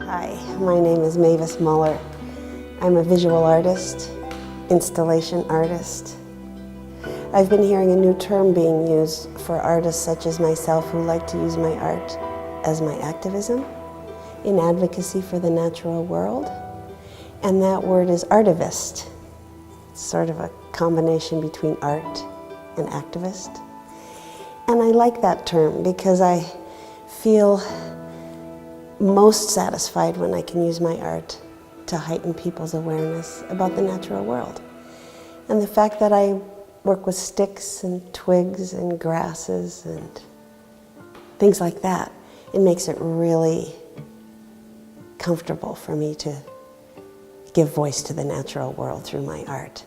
Hi, my name is Mavis Muller. I'm a visual artist, installation artist. I've been hearing a new term being used for artists such as myself who like to use my art as my activism in advocacy for the natural world, and that word is artivist. It's sort of a combination between art and activist. And I like that term because I feel most satisfied when I can use my art to heighten people's awareness about the natural world. And the fact that I work with sticks and twigs and grasses and things like that, it makes it really comfortable for me to give voice to the natural world through my art.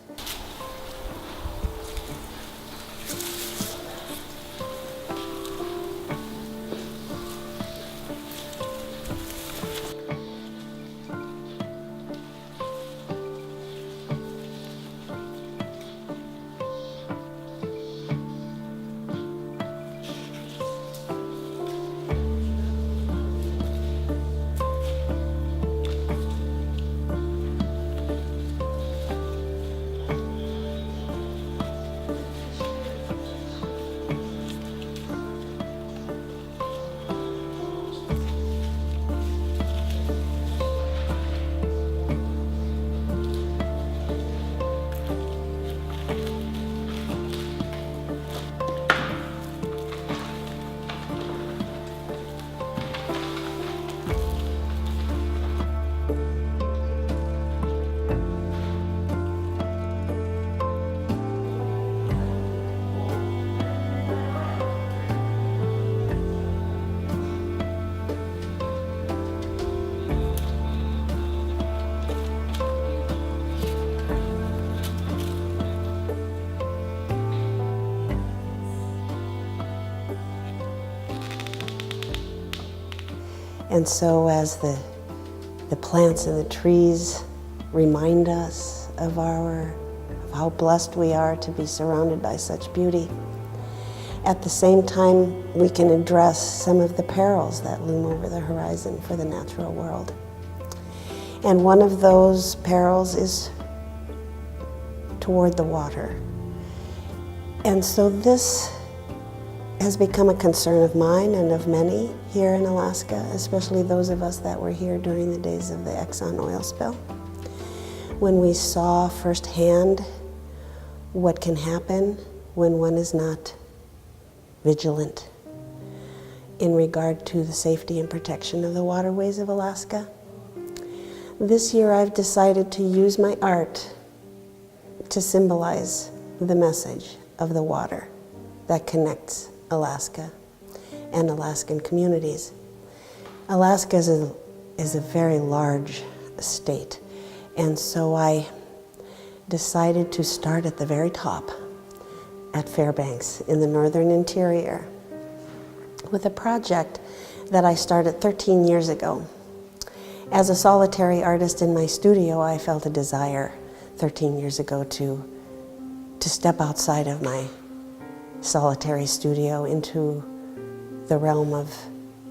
And so as the plants and the trees remind us of how blessed we are to be surrounded by such beauty, at the same time we can address some of the perils that loom over the horizon for the natural world. And one of those perils is toward the water. And so this has become a concern of mine and of many here in Alaska, especially those of us that were here during the days of the Exxon oil spill, when we saw firsthand what can happen when one is not vigilant in regard to the safety and protection of the waterways of Alaska. This year I've decided to use my art to symbolize the message of the water that connects Alaska and Alaskan communities. Alaska is a very large state, and so I decided to start at the very top at Fairbanks in the northern interior with a project that I started 13 years ago. As a solitary artist in my studio, I felt a desire 13 years ago to step outside of my solitary studio into the realm of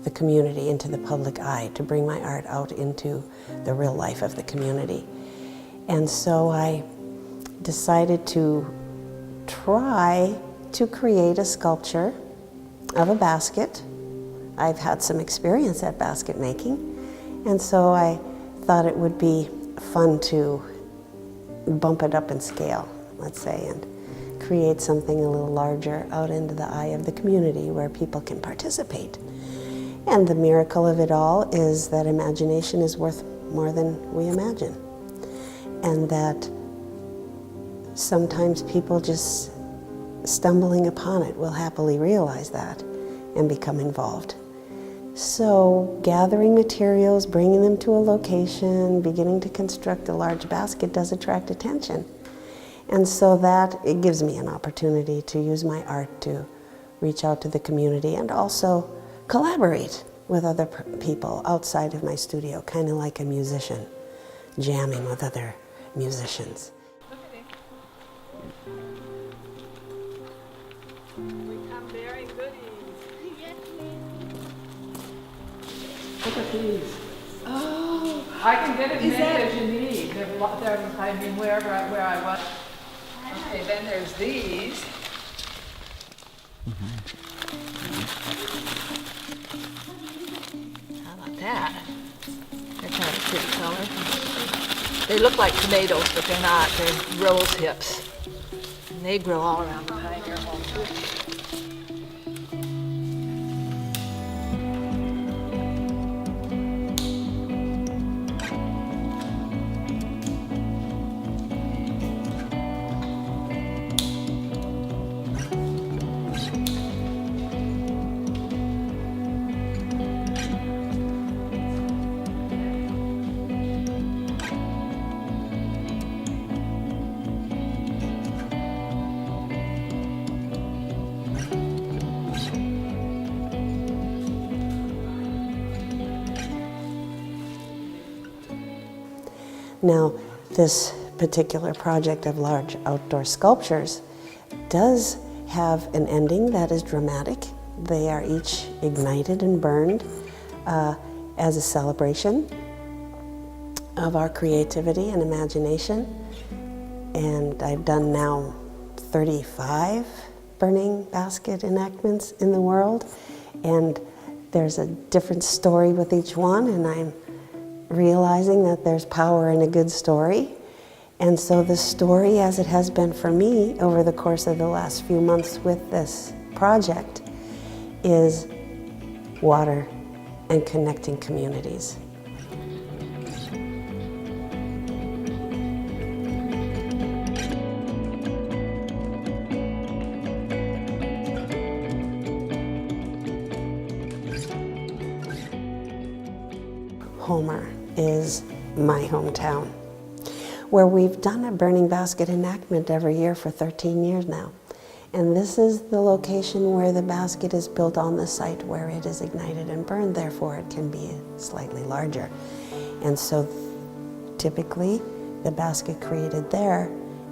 the community, into the public eye, to bring my art out into the real life of the community. And so I decided to try to create a sculpture of a basket. I've had some experience at basket making, and so I thought it would be fun to bump it up in scale, let's say, and create something a little larger out into the eye of the community where people can participate. And the miracle of it all is that imagination is worth more than we imagine. And that sometimes people just stumbling upon it will happily realize that and become involved. So gathering materials, bringing them to a location, beginning to construct a large basket does attract attention. And so that it gives me an opportunity to use my art to reach out to the community and also collaborate with other people outside of my studio, kind of like a musician jamming with other musicians. We come bearing goodies. Yes, ma'am. Look at these. Oh, I can get as Is many that- as you need. I mean, where I was. Okay, then there's these. How about that? They're kind of a pretty color. They look like tomatoes, but they're not. They're rose hips. And they grow all around the pioneer home too. Now, this particular project of large outdoor sculptures does have an ending that is dramatic. They are each ignited and burned as a celebration of our creativity and imagination. And I've done now 35 burning basket enactments in the world, and there's a different story with each one, and I'm realizing that there's power in a good story. And so the story, as it has been for me over the course of the last few months with this project, is water and connecting communities. Homer is my hometown, where we've done a burning basket enactment every year for 13 years now. And this is the location where the basket is built on the site where it is ignited and burned, therefore it can be slightly larger. And so typically the basket created there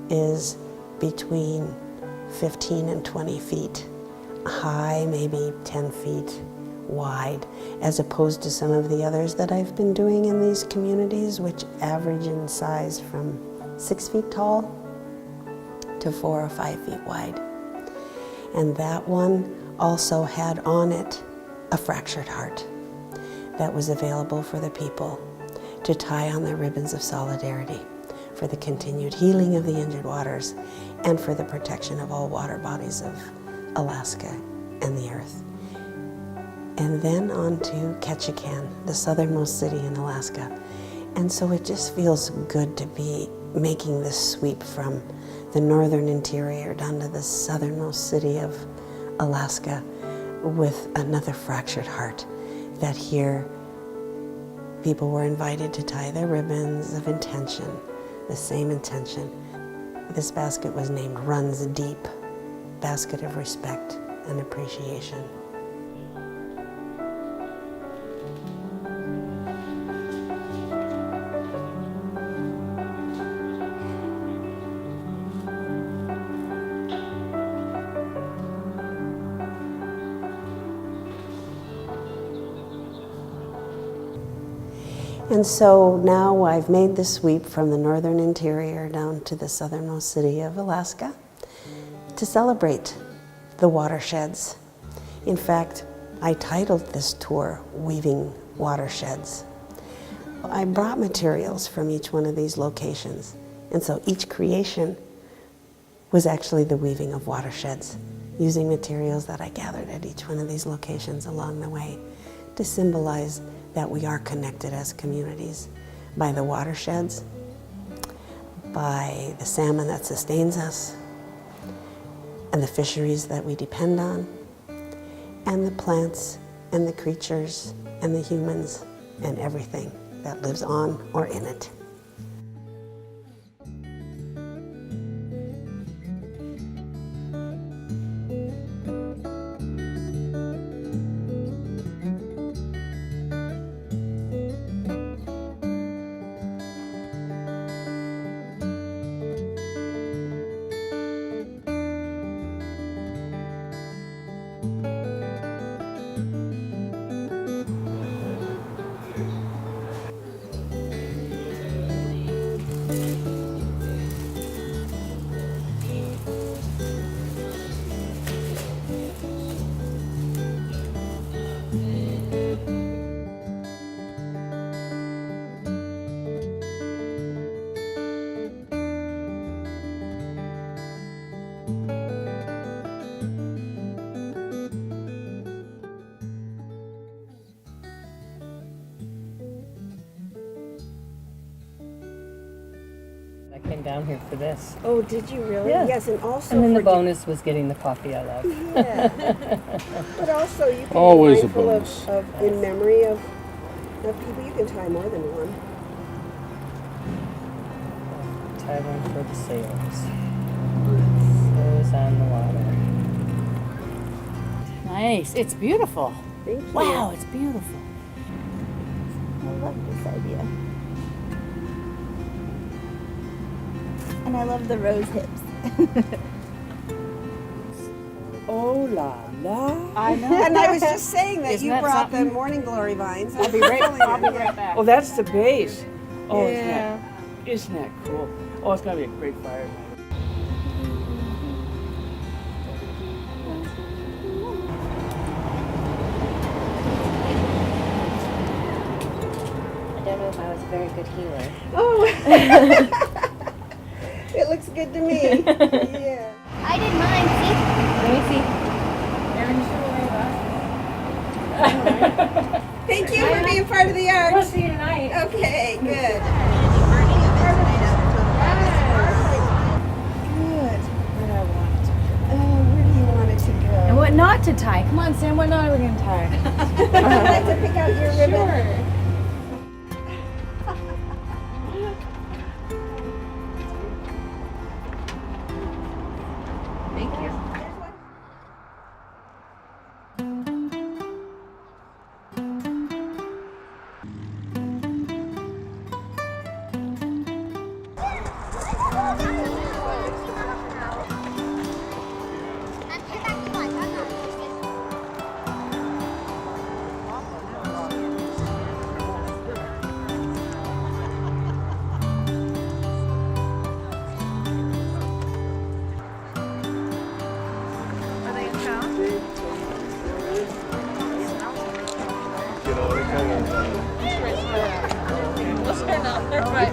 is between 15 and 20 feet high, maybe 10 feet wide, as opposed to some of the others that I've been doing in these communities, which average in size from 6 feet tall to 4 or 5 feet wide. And that one also had on it a fractured heart that was available for the people to tie on their ribbons of solidarity for the continued healing of the injured waters and for the protection of all water bodies of Alaska and the earth. And then on to Ketchikan, the southernmost city in Alaska. And so it just feels good to be making this sweep from the northern interior down to the southernmost city of Alaska with another fractured heart, that here people were invited to tie their ribbons of intention, the same intention. This basket was named Runs Deep basket of respect and appreciation. And so now I've made the sweep from the northern interior down to the southernmost city of Alaska to celebrate the watersheds. In fact, I titled this tour, Weaving Watersheds. I brought materials from each one of these locations, and so each creation was actually the weaving of watersheds, using materials that I gathered at each one of these locations along the way to symbolize that we are connected as communities by the watersheds, by the salmon that sustains us, and the fisheries that we depend on, and the plants and the creatures and the humans and everything that lives on or in it. I came down here for this. Oh, did you really? Yeah. Yes, and also And then the for bonus was getting the coffee I love. yeah. But also you can Always be a mindful bonus. of in memory of people. You can tie more than one. Tie one for the sails. Those on the water. Nice. It's beautiful. Thank you. Wow, it's beautiful. I love this idea. And I love the rose hips. Oh la la! I know. And I was just saying that Isn't you that brought the something? morning glory vines. I'll be right back. Oh, that's the base. Oh, Yeah. isn't that cool? Oh, it's gonna be a great fire. I don't know if I was a very good healer. Oh, it looks good to me. Yeah. I did mine, see? Thank you for being part of the art. We'll see you tonight. Okay, good. Good. Where do you want it to go? And what not to tie? Come on, Sam, what knot are we going to tie? Would you like to pick out your ribbon? Thank you.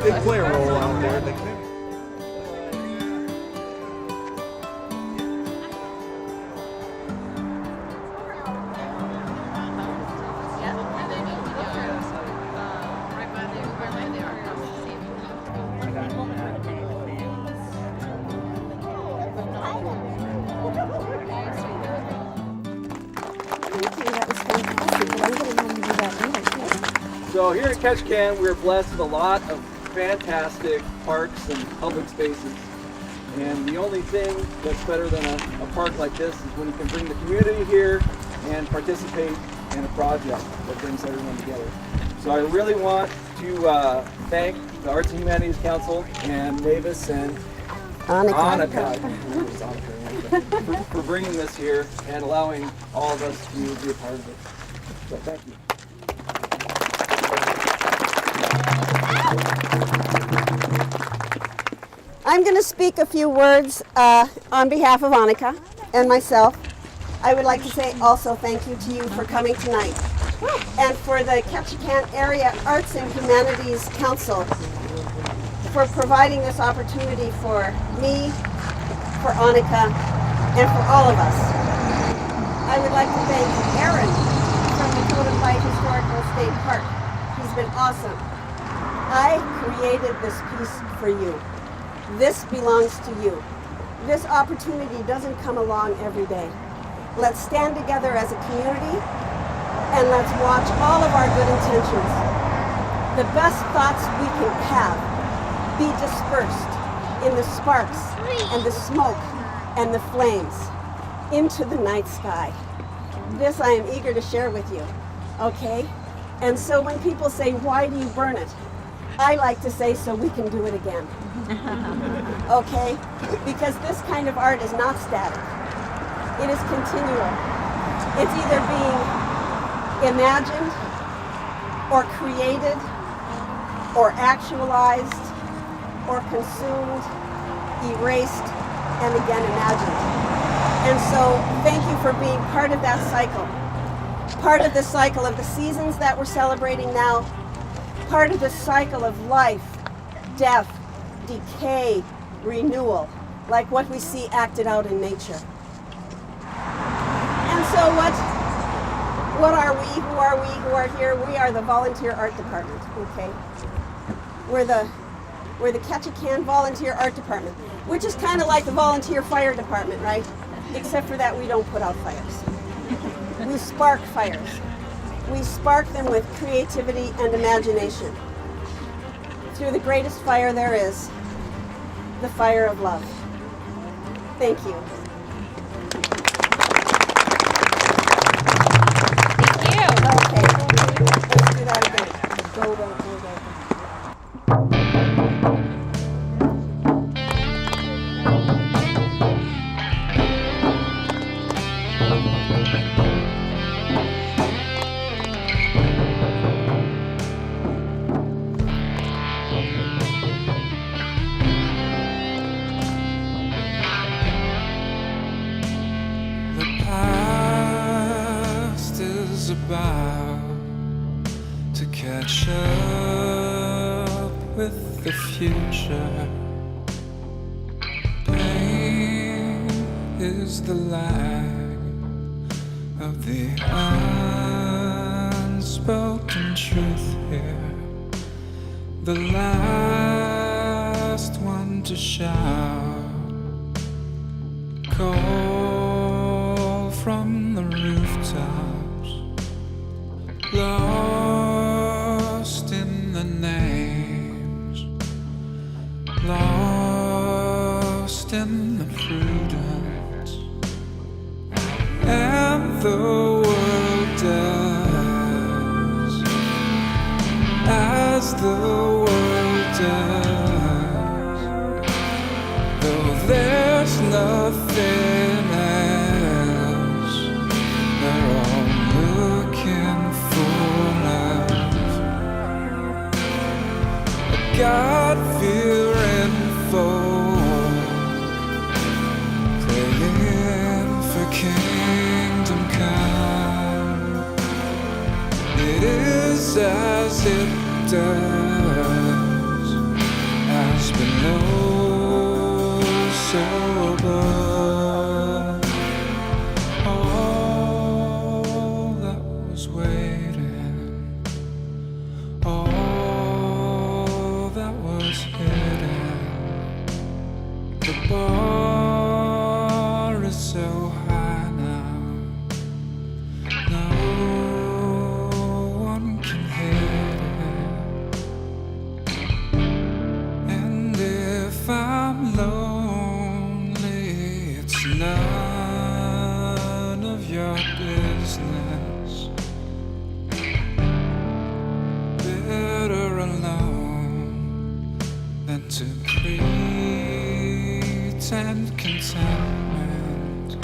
They play a role out there. They can. That was fantastic. I'm going to have to do that later. So here at Ketchikan, we're blessed with a lot of fantastic parks and public spaces. And the only thing that's better than a park like this is when you can bring the community here and participate in a project that brings everyone together. So I really want to thank the Arts and Humanities Council and Mavis and Annika for bringing this here and allowing all of us to be a part of it. So thank you. I'm going to speak a few words on behalf of Annika and myself. I would like to say also thank you to you for coming tonight, and for the Ketchikan Area Arts and Humanities Council for providing this opportunity for me, for Annika, and for all of us. I would like to thank Aaron from the Totem Light Historical State Park. He's been awesome. I created this piece for you. This belongs to you. This opportunity doesn't come along every day. Let's stand together as a community and let's watch all of our good intentions. The best thoughts we can have be dispersed in the sparks and the smoke and the flames into the night sky. This I am eager to share with you, okay? And so when people say, why do you burn it? I like to say, so we can do it again. Okay? Because this kind of art is not static. It is continual. It's either being imagined or created or actualized or consumed, erased, and again imagined. And so thank you for being part of that cycle. Part of the cycle of the seasons that we're celebrating now. Part of the cycle of life, death, decay, renewal, like what we see acted out in nature. And so what are we? Who are we who are here? We are the volunteer art department, okay? We're the Ketchikan volunteer art department, which is kind of like the volunteer fire department, right? Except for that we don't put out fires. We spark fires. We spark them with creativity and imagination through the greatest fire there is, the fire of love. Thank you. Thank you. Okay, let's do that again. Go, go, go, go, go. About to catch up with the future. Pain is the lag of the unspoken truth here. The last one to shout, call from the rooftops. Lost in the names, lost in the prudence, and the world does as the world does, though there's nothing else. They're all looking God-fearing folk, praying for kingdom come. It is as it does, as below, so above. All that was waiting, all that was hidden. The bar is so high now, no one can hit it. And if I'm lonely, and contentment.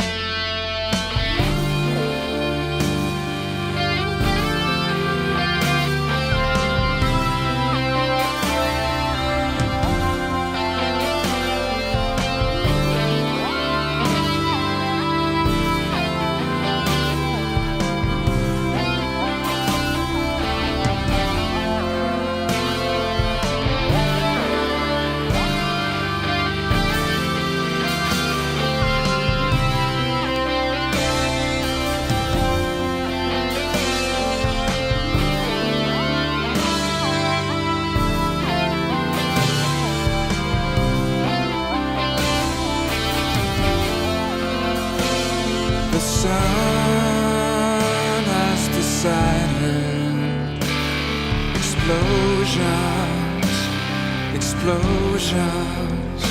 The sun has decided. Explosions, explosions.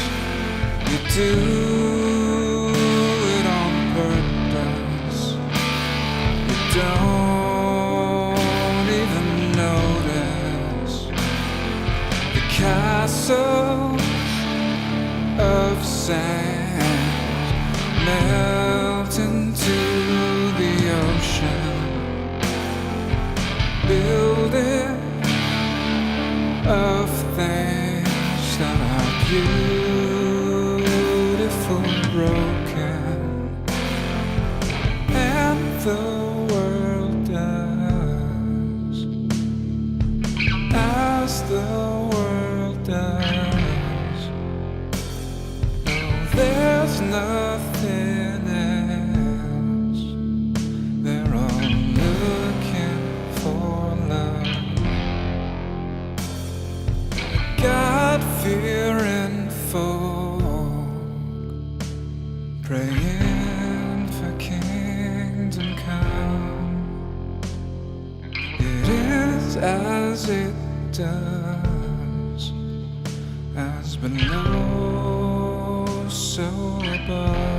You do it on purpose. You don't even notice the castles of sand melt into the ocean, building of things that are beautiful, broken, and the world does as the world does. No, there's nothing else. They're all looking for love. God-fearing folk, praying for kingdom come. It is as it does, as below, so above.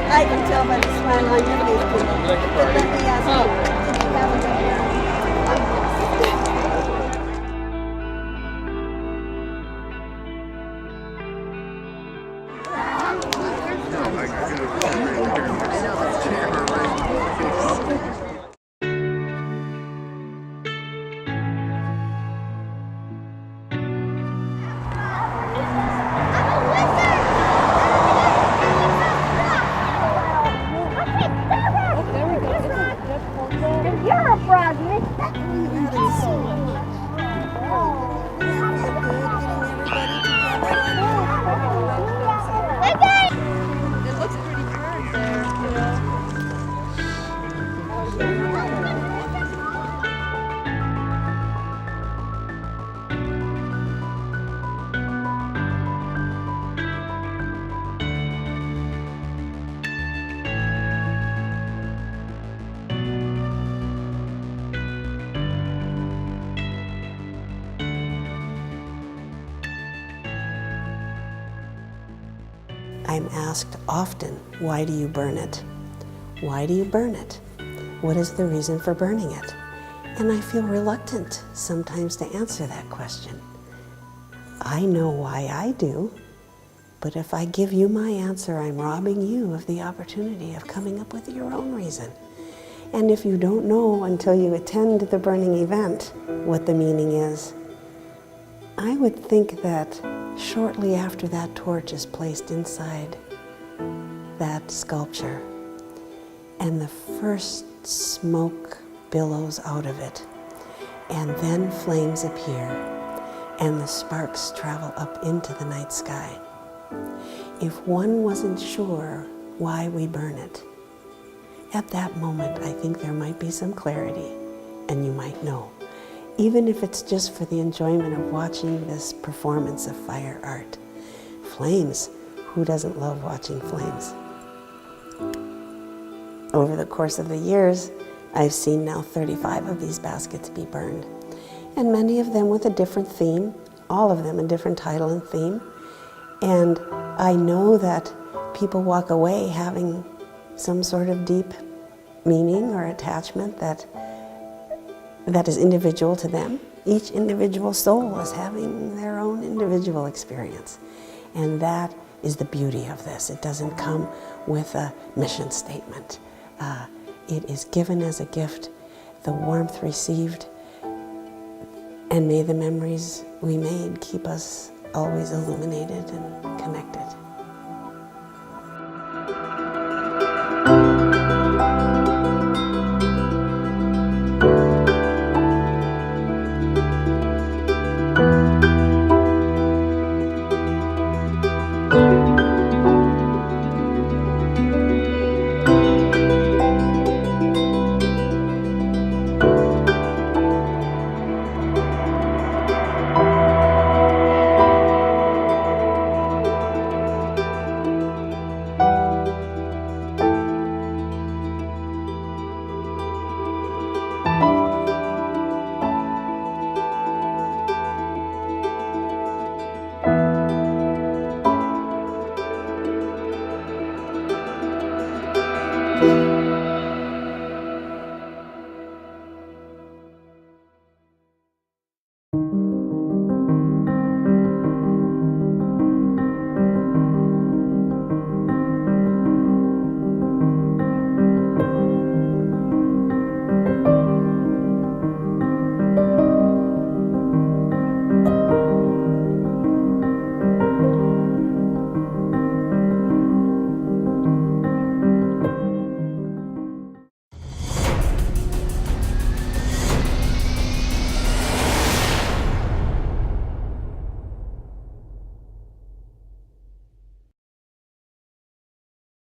I can tell by the smile on your face. Let me ask you, did you have a good year? There we go. Just hold that. I'm asked often, why do you burn it? Why do you burn it? What is the reason for burning it? And I feel reluctant sometimes to answer that question. I know why I do, but if I give you my answer, I'm robbing you of the opportunity of coming up with your own reason. And if you don't know until you attend the burning event what the meaning is, I would think that shortly after that torch is placed inside that sculpture and the first smoke billows out of it, and then flames appear and the sparks travel up into the night sky. If one wasn't sure why we burn it, at that moment I think there might be some clarity and you might know, even if it's just for the enjoyment of watching this performance of fire art. Flames, who doesn't love watching flames? Over the course of the years, I've seen now 35 of these baskets be burned, and many of them with a different theme, all of them a different title and theme. And I know that people walk away having some sort of deep meaning or attachment that is individual to them. Each individual soul is having their own individual experience. And that is the beauty of this. It doesn't come with a mission statement. It is given as a gift, the warmth received, and may the memories we made keep us always illuminated and connected.